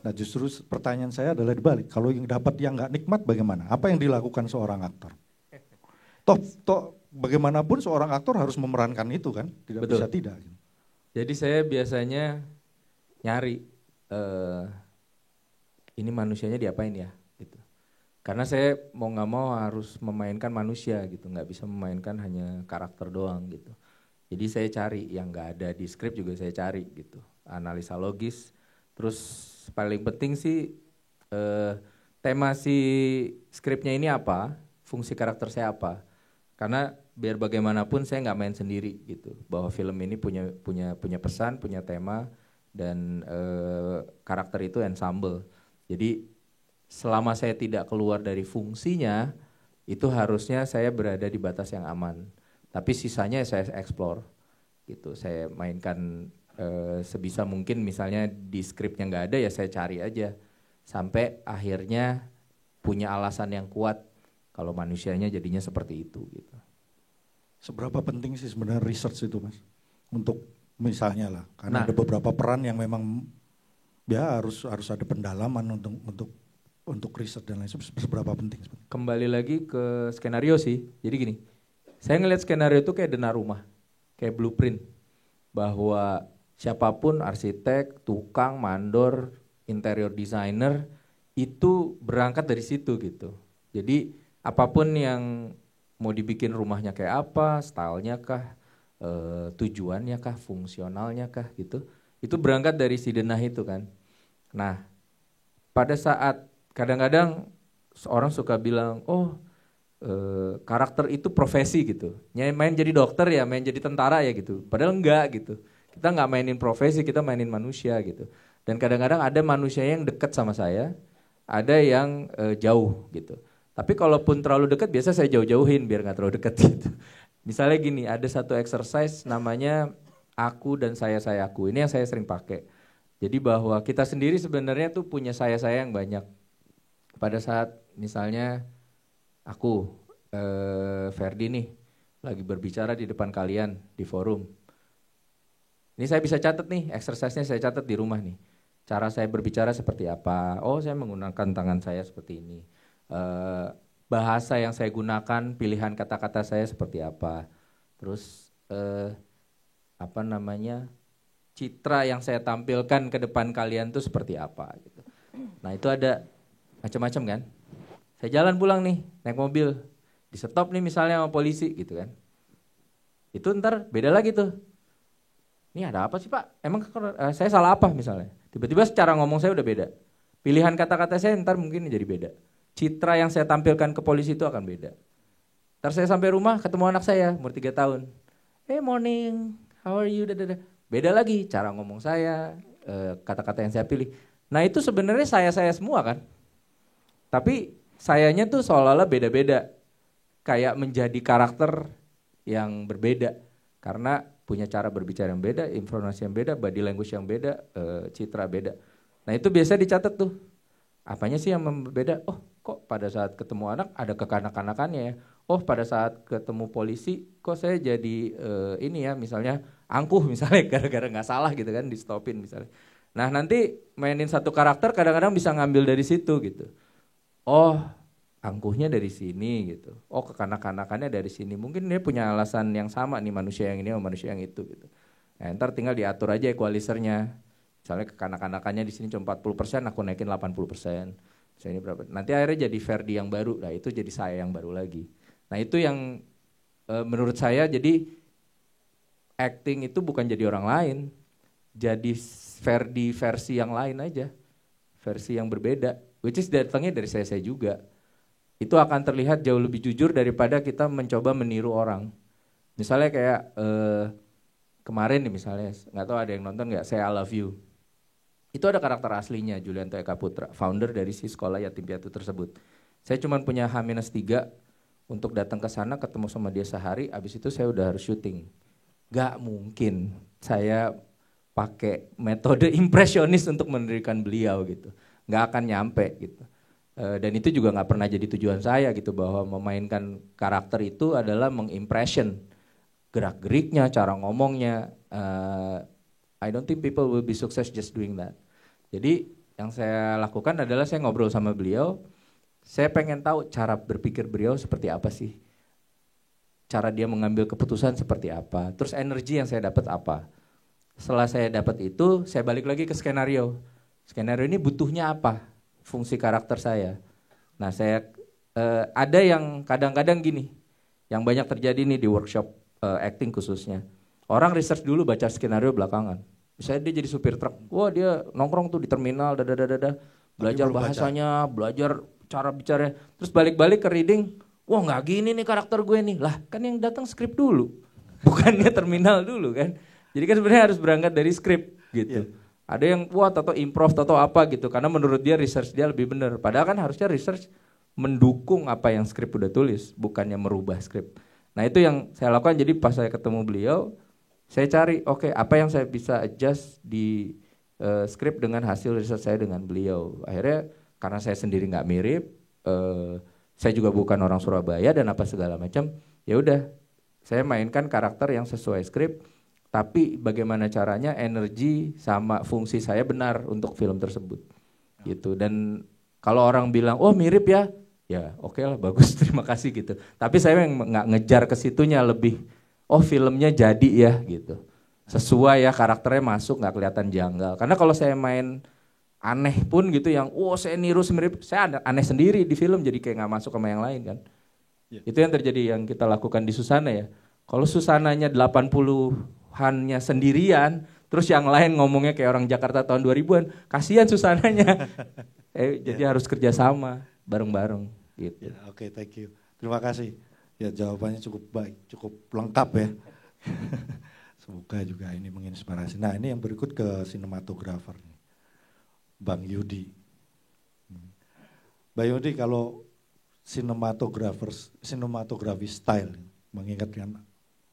Nah justru pertanyaan saya adalah dibalik. Kalau yang dapat yang nggak nikmat bagaimana? Apa yang dilakukan seorang aktor? Toh bagaimanapun seorang aktor harus memerankan itu kan? Tidak Betul. bisa tidak. Jadi saya biasanya nyari ini manusianya diapain ya gitu. Karena saya mau nggak mau harus memainkan manusia gitu, nggak bisa memainkan hanya karakter doang gitu. Jadi saya cari yang nggak ada di skrip juga saya cari gitu, analisa logis. Terus paling penting sih tema si skripnya ini apa, fungsi karakter saya apa. Karena biar bagaimanapun saya nggak main sendiri gitu, bahwa film ini punya pesan, punya tema dan karakter itu ensemble. Jadi selama saya tidak keluar dari fungsinya, itu harusnya saya berada di batas yang aman. Tapi sisanya saya explore gitu, saya mainkan sebisa mungkin. Misalnya di skripnya nggak ada ya saya cari aja sampai akhirnya punya alasan yang kuat kalau manusianya jadinya seperti itu gitu. Seberapa penting sih sebenarnya research itu Mas? Untuk misalnya lah, karena Nah, ada beberapa peran yang memang ya harus ada pendalaman untuk riset dan lain sebagainya. Seberapa penting sebenarnya? kembali lagi ke skenario sih. Jadi gini, saya ngelihat skenario itu kayak denah rumah, kayak blueprint. Bahwa siapapun arsitek, tukang, mandor, interior designer itu berangkat dari situ gitu. Jadi apapun yang mau dibikin rumahnya kayak apa, stylenya kah, tujuannya kah, fungsionalnya kah gitu. Itu berangkat dari si denah itu kan. Nah, pada saat kadang-kadang seorang suka bilang, oh karakter itu profesi gitu. Main jadi dokter ya, main jadi tentara ya gitu. Padahal enggak gitu. Kita nggak mainin profesi, kita mainin manusia gitu. Dan kadang-kadang ada manusia yang dekat sama saya, ada yang jauh gitu. Tapi kalaupun terlalu dekat, biasa saya jauh-jauhin biar nggak terlalu dekat gitu. Misalnya gini, ada satu exercise namanya aku dan saya-aku. Ini yang saya sering pakai. Jadi bahwa kita sendiri sebenarnya tuh punya saya-saya yang banyak. Pada saat misalnya aku, Ferdi nih, lagi berbicara di depan kalian di forum. Ini saya bisa catat nih, exercise-nya saya catat di rumah nih. Cara saya berbicara seperti apa? Oh, saya menggunakan tangan saya seperti ini. Bahasa yang saya gunakan, pilihan kata-kata saya seperti apa. Terus citra yang saya tampilkan ke depan kalian tuh seperti apa gitu. Nah itu ada macam-macam kan. Saya jalan pulang nih, naik mobil, di stop nih misalnya sama polisi gitu kan. Itu ntar beda lagi tuh. Ini ada apa sih Pak? Emang saya salah apa misalnya? Tiba-tiba secara ngomong saya udah beda. Pilihan kata-kata saya ntar mungkin jadi beda. Citra yang saya tampilkan ke polisi itu akan beda. Ntar saya sampai rumah ketemu anak saya, umur 3 tahun. Hey morning, how are you? Beda lagi cara ngomong saya, kata-kata yang saya pilih. Nah itu sebenarnya saya semua kan. Tapi sayanya tuh seolah-olah beda-beda. Kayak menjadi karakter yang berbeda. Karena punya cara berbicara yang beda, informasi yang beda, body language yang beda, citra beda. Nah itu biasa dicatat tuh. Apanya sih yang berbeda? Oh kok pada saat ketemu anak ada kekanak-kanakannya ya. Oh pada saat ketemu polisi kok saya jadi ini ya misalnya angkuh misalnya gara-gara nggak salah gitu kan di stopin misalnya. Nah nanti mainin satu karakter kadang-kadang bisa ngambil dari situ gitu. Oh angkuhnya dari sini gitu. Oh kekanak-kanakannya dari sini. Mungkin dia punya alasan yang sama nih manusia yang ini sama manusia yang itu gitu. Nah, ntar tinggal diatur aja equalizernya. Misalnya kekanak-kanakannya di sini cuma 40%, aku naikin 80%. Misalnya ini berapa? Nanti akhirnya jadi Ferdi yang baru. Nah itu jadi saya yang baru lagi. Nah itu yang menurut saya jadi acting itu bukan jadi orang lain. Jadi Ferdi versi yang lain aja. Versi yang berbeda. Which is datangnya dari saya juga. Itu akan terlihat jauh lebih jujur daripada kita mencoba meniru orang. Misalnya kayak kemarin nih misalnya, nggak tahu ada yang nonton nggak, Say I Love You. Itu ada karakter aslinya, Julianto Eka Putra, founder dari si sekolah yatim piatu tersebut. Saya cuma punya H-3 untuk datang ke sana, ketemu sama dia sehari, abis itu saya udah harus syuting. Gak mungkin saya pakai metode impresionis untuk mendirikan beliau gitu. Gak akan nyampe gitu. Dan itu juga nggak pernah jadi tujuan saya gitu, bahwa memainkan karakter itu adalah mengimpression gerak-geriknya, cara ngomongnya, I don't think people will be success just doing that. Jadi yang saya lakukan adalah saya ngobrol sama beliau, saya pengen tahu cara berpikir beliau seperti apa sih, cara dia mengambil keputusan seperti apa, terus energi yang saya dapat apa. Setelah saya dapat itu, saya balik lagi ke skenario. Skenario ini butuhnya apa, fungsi karakter saya. Nah saya ada yang kadang-kadang gini, yang banyak terjadi nih di workshop acting khususnya. Orang research dulu baca skenario belakangan. Misalnya dia jadi supir truk, wah dia nongkrong tuh di terminal, belajar bahasanya, belajar cara bicaranya, terus balik-balik ke reading, wah nggak gini nih karakter gue nih, lah kan yang datang skrip dulu, bukannya terminal dulu kan. Jadi kan sebenarnya harus berangkat dari skrip gitu. Ada yang wah atau improv atau apa gitu, karena menurut dia research dia lebih benar. Padahal kan harusnya research mendukung apa yang skrip udah tulis, bukannya merubah skrip. Nah itu yang saya lakukan. Jadi pas saya ketemu beliau, saya cari, oke, apa yang saya bisa adjust di skrip dengan hasil riset saya dengan beliau. Akhirnya karena saya sendiri nggak mirip, saya juga bukan orang Surabaya dan apa segala macam, ya udah, saya mainkan karakter yang sesuai skrip, tapi bagaimana caranya energi sama fungsi saya benar untuk film tersebut, gitu. Dan kalau orang bilang, oh mirip ya, ya oke lah, bagus, terima kasih gitu. Tapi saya nggak ngejar ke situnya, lebih oh filmnya jadi ya gitu, sesuai ya karakternya masuk, nggak kelihatan janggal. Karena kalau saya main aneh pun gitu yang saya niru semirip, saya aneh sendiri di film, jadi kayak nggak masuk sama yang lain kan. Itu yang terjadi yang kita lakukan di Susana ya. Kalau Susananya 80-annya sendirian, terus yang lain ngomongnya kayak orang Jakarta tahun 2000-an, kasihan Susananya. Jadi harus kerjasama bareng-bareng gitu. Oke, thank you. Terima kasih. Ya jawabannya cukup baik, cukup lengkap ya. Semoga juga ini menginspirasi. Nah ini yang berikut ke sinematografer, Bang Yudi. Bang Yudi, kalau sinematografi style, mengingatkan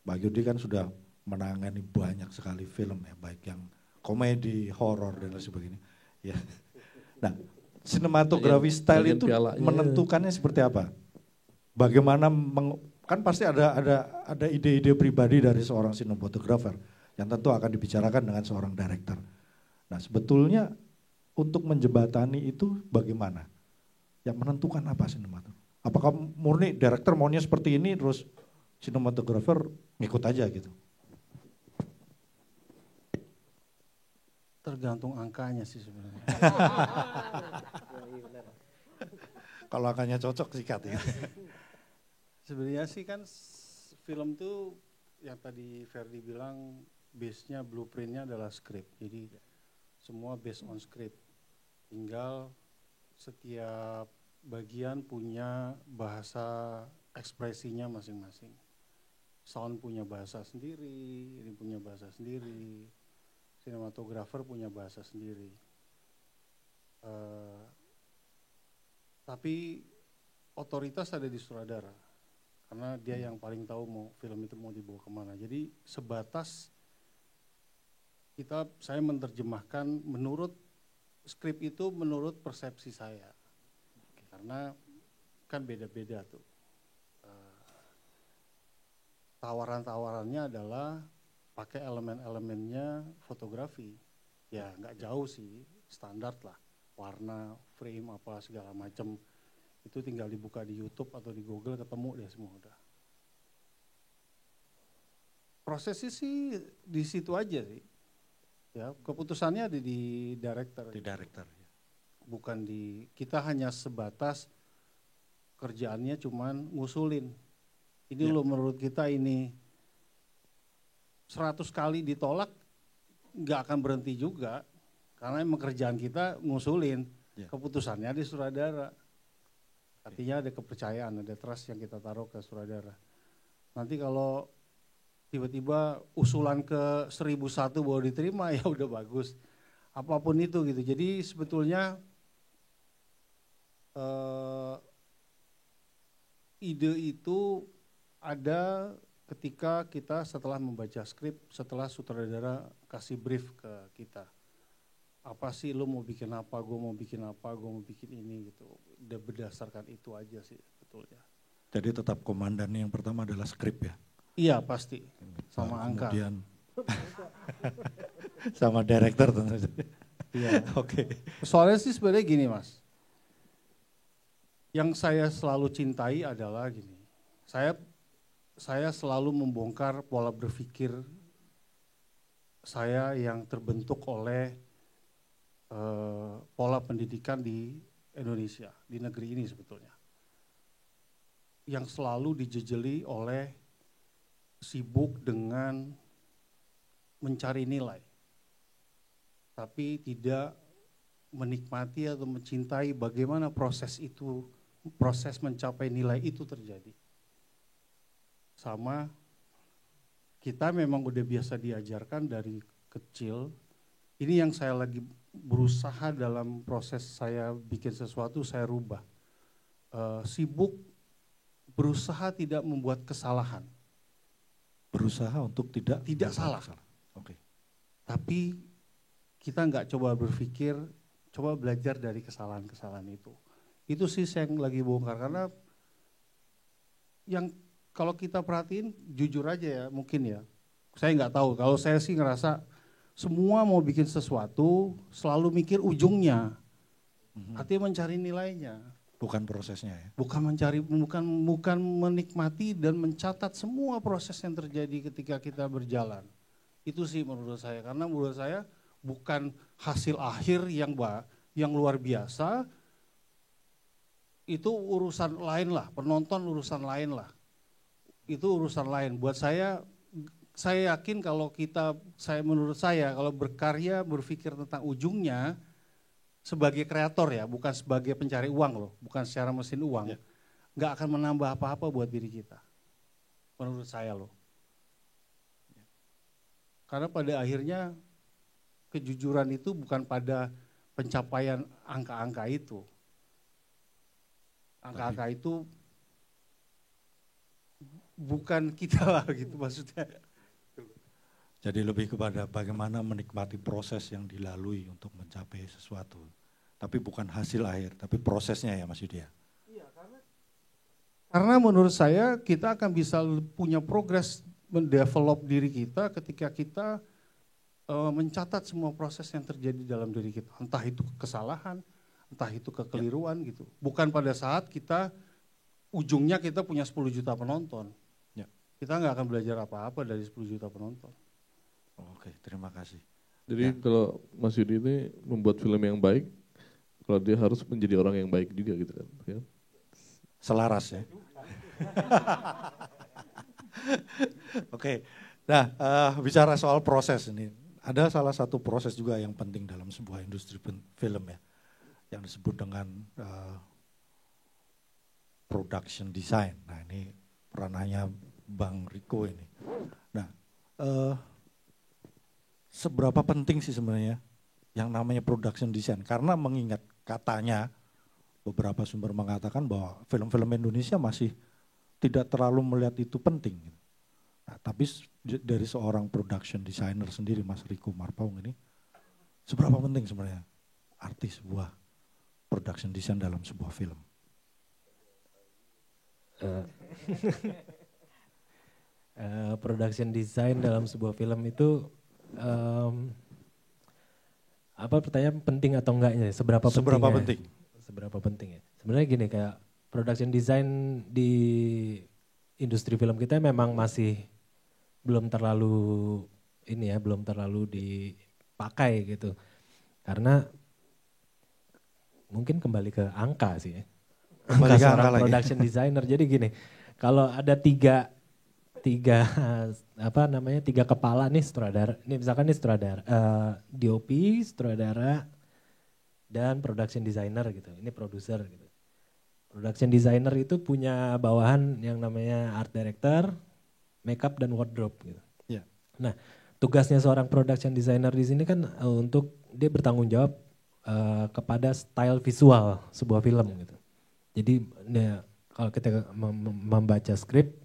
Bang Yudi kan sudah menangani banyak sekali film ya, baik yang komedi, horor dan lain sebagainya. Ya. Nah, sinematografi style itu menentukannya seperti apa? Bagaimana kan pasti ada ide-ide pribadi dari seorang sinematografer yang tentu akan dibicarakan dengan seorang director. Nah, sebetulnya untuk menjembatani itu bagaimana? Yang menentukan apa sinematografer? Apakah murni director maunya seperti ini terus sinematografer ngikut aja gitu? Tergantung angkanya sih sebenarnya. Kalau angkanya cocok sikat ya. Sebenarnya sih kan film tuh yang tadi Ferdi bilang base-nya, blueprint-nya adalah script. Jadi semua based on script. Tinggal setiap bagian punya bahasa ekspresinya masing-masing. Sound punya bahasa sendiri, ini punya bahasa sendiri, sinematografer punya bahasa sendiri. Tapi otoritas ada di sutradara. Karena dia yang paling tahu mau film itu mau dibawa kemana. Jadi sebatas saya menerjemahkan menurut skrip itu menurut persepsi saya. Karena kan beda-beda tuh. Tawaran-tawarannya adalah pakai elemen-elemennya fotografi. Ya nggak jauh sih, standar lah. Warna, frame, apa segala macam. Itu tinggal dibuka di YouTube atau di Google, ketemu deh semua udah. Prosesnya sih di situ aja sih. Ya, keputusannya ada di director. Di director. Bukan kita hanya sebatas kerjaannya cuman ngusulin. Ini lo menurut kita ini 100 kali ditolak, nggak akan berhenti juga. Karena emang kerjaan kita ngusulin. Keputusannya di sutradara. Artinya ada kepercayaan, ada trust yang kita taruh ke sutradara. Nanti kalau tiba-tiba usulan ke 1001 baru diterima, ya udah bagus. Apapun itu gitu. Jadi sebetulnya ide itu ada ketika kita setelah membaca skrip, setelah sutradara kasih brief ke kita. Apa sih lo mau bikin apa, gue mau bikin apa, gue mau bikin ini gitu. Udah berdasarkan itu aja sih betulnya. Jadi tetap komandannya yang pertama adalah skrip ya? Iya pasti, sama angka. Kemudian Sama director tentu saja. Iya. Oke. Soalnya sih sebenarnya gini Mas, yang saya selalu cintai adalah gini, saya selalu membongkar pola berpikir saya yang terbentuk oleh pola pendidikan di Indonesia, di negeri ini sebetulnya. Yang selalu dijejeli oleh sibuk dengan mencari nilai, tapi tidak menikmati atau mencintai bagaimana proses mencapai nilai itu terjadi. Sama kita memang udah biasa diajarkan dari kecil, ini yang saya lagi berusaha dalam proses saya bikin sesuatu, saya rubah. Sibuk berusaha tidak membuat kesalahan. Berusaha untuk tidak salah. Oke. Tapi kita nggak coba berpikir, coba belajar dari kesalahan-kesalahan itu. Itu sih saya yang lagi bongkar, karena yang kalau kita perhatiin jujur aja ya, mungkin ya, saya nggak tahu, kalau saya sih ngerasa semua mau bikin sesuatu selalu mikir ujungnya, artinya mencari nilainya. Bukan prosesnya ya. Bukan menikmati dan mencatat semua proses yang terjadi ketika kita berjalan. Itu sih menurut saya, karena menurut saya bukan hasil akhir yang luar biasa, itu urusan lain lah, penonton urusan lain lah. Itu urusan lain. Buat saya yakin kalau menurut saya kalau berkarya berpikir tentang ujungnya, sebagai kreator ya, bukan sebagai pencari uang loh, bukan secara mesin uang, nggak akan menambah apa-apa buat diri kita, menurut saya loh. Karena pada akhirnya kejujuran itu bukan pada pencapaian angka-angka itu. Angka-angka itu bukan kita lah gitu maksudnya. Jadi lebih kepada bagaimana menikmati proses yang dilalui untuk mencapai sesuatu. Tapi bukan hasil akhir, tapi prosesnya ya Mas Yudi ya. Iya, karena menurut saya kita akan bisa punya progres mendevelop diri kita ketika kita mencatat semua proses yang terjadi dalam diri kita. Entah itu kesalahan, entah itu kekeliruan gitu. Bukan pada saat ujungnya kita punya 10 juta penonton. Ya. Kita nggak akan belajar apa-apa dari 10 juta penonton. Oke, terima kasih. Jadi kalau Mas Yudi ini membuat film yang baik, kalau dia harus menjadi orang yang baik juga gitu kan. Ya. Selaras ya. Oke, nah bicara soal proses ini, ada salah satu proses juga yang penting dalam sebuah industri film ya, yang disebut dengan production design. Nah ini ranahnya Bang Riko ini. Nah, seberapa penting sih sebenarnya yang namanya production design? Karena mengingat katanya beberapa sumber mengatakan bahwa film-film Indonesia masih tidak terlalu melihat itu penting. Nah, tapi dari seorang production designer sendiri, Mas Riko Marpaung ini, seberapa penting sebenarnya arti sebuah production design dalam sebuah film? Production design dalam sebuah film itu apa pertanyaan penting atau enggaknya? Seberapa penting? Seberapa penting ya? Sebenarnya gini, kayak production design di industri film kita memang masih belum terlalu dipakai gitu. Karena mungkin kembali ke angka sih ya. Kembali ke angka lagi. Production designer. Jadi gini, kalau ada tiga kepala nih sutradara, ini misalkan nih sutradara, DOP, sutradara, dan production designer gitu. Ini produser gitu. Production designer itu punya bawahan yang namanya art director, makeup dan wardrobe gitu. Yeah. Nah, tugasnya seorang production designer di sini kan untuk dia bertanggung jawab kepada style visual sebuah film gitu. Jadi kalau kita membaca skrip,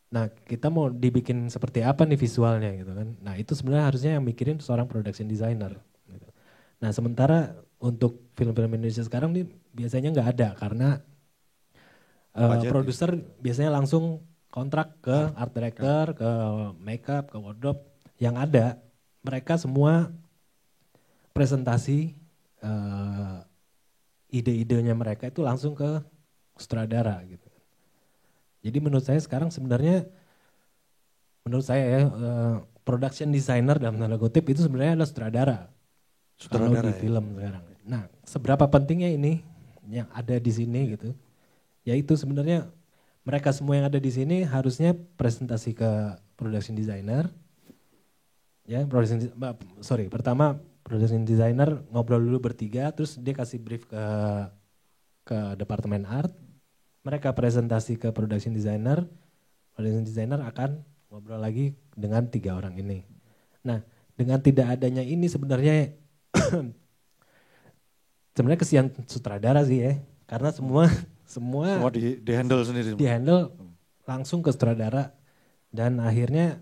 nah kita mau dibikin seperti apa nih visualnya gitu kan. Nah itu sebenarnya harusnya yang mikirin seorang production designer. Gitu. Nah sementara untuk film-film Indonesia sekarang nih biasanya nggak ada karena produser biasanya langsung kontrak ke art director, ke makeup, ke wardrobe. yang ada mereka semua presentasi ide-idenya mereka itu langsung ke sutradara gitu. Jadi menurut saya sekarang sebenarnya, menurut saya ya, production designer dalam tanda kutip itu sebenarnya adalah sutradara. Kalau di film sekarang. Nah, seberapa pentingnya ini yang ada di sini gitu? Yaitu sebenarnya mereka semua yang ada di sini harusnya presentasi ke production designer. Ya, pertama production designer ngobrol dulu bertiga, terus dia kasih brief ke departemen art. Mereka presentasi ke production designer akan ngobrol lagi dengan 3 orang ini. Nah, dengan tidak adanya ini sebenarnya sebenarnya kesian sutradara sih ya, karena semua di handle sendiri. Di handle langsung ke sutradara dan akhirnya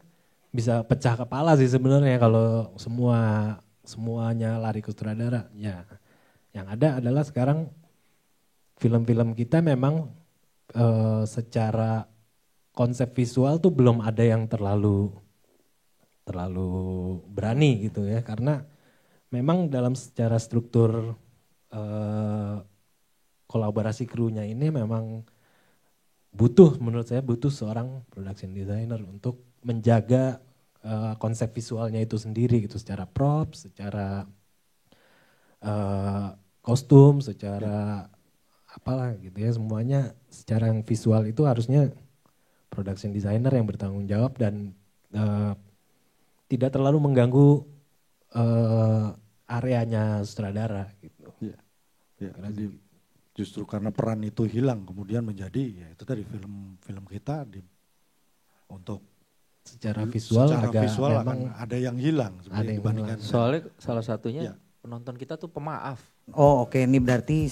bisa pecah kepala sih sebenarnya kalau semuanya lari ke sutradara. Ya, yang ada adalah sekarang film-film kita memang secara konsep visual tuh belum ada yang terlalu berani gitu ya, karena memang dalam secara struktur kolaborasi krunya ini memang menurut saya butuh seorang production designer untuk menjaga konsep visualnya itu sendiri gitu, secara props, secara kostum, secara apalah gitu ya, semuanya secara yang visual itu harusnya production designer yang bertanggung jawab dan tidak terlalu mengganggu areanya sutradara gitu. Ya, jadi justru karena peran itu hilang kemudian menjadi ya itu tadi film kita untuk secara visual memang ada yang hilang ada yang dibandingkan. Soalnya salah satunya penonton kita tuh pemaaf. Oh oke, ini berarti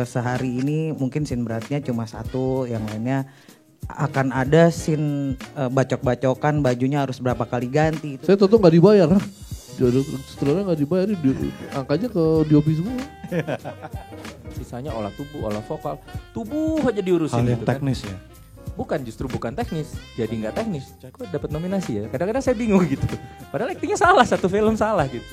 sehari ini mungkin scene beratnya cuma 1, yang lainnya akan ada scene bacok-bacokan, bajunya harus berapa kali ganti. Saya tuh nggak dibayar. Setelahnya nggak dibayar, angkanya ke Diopi semua. Sisanya olah tubuh, olah vokal, tubuh aja diurusin. Hal yang gitu kan. teknis ya. Bukan teknis, jadi nggak teknis. Kok dapat nominasi ya? Kadang-kadang saya bingung gitu. Padahal aktingnya salah, satu film salah gitu.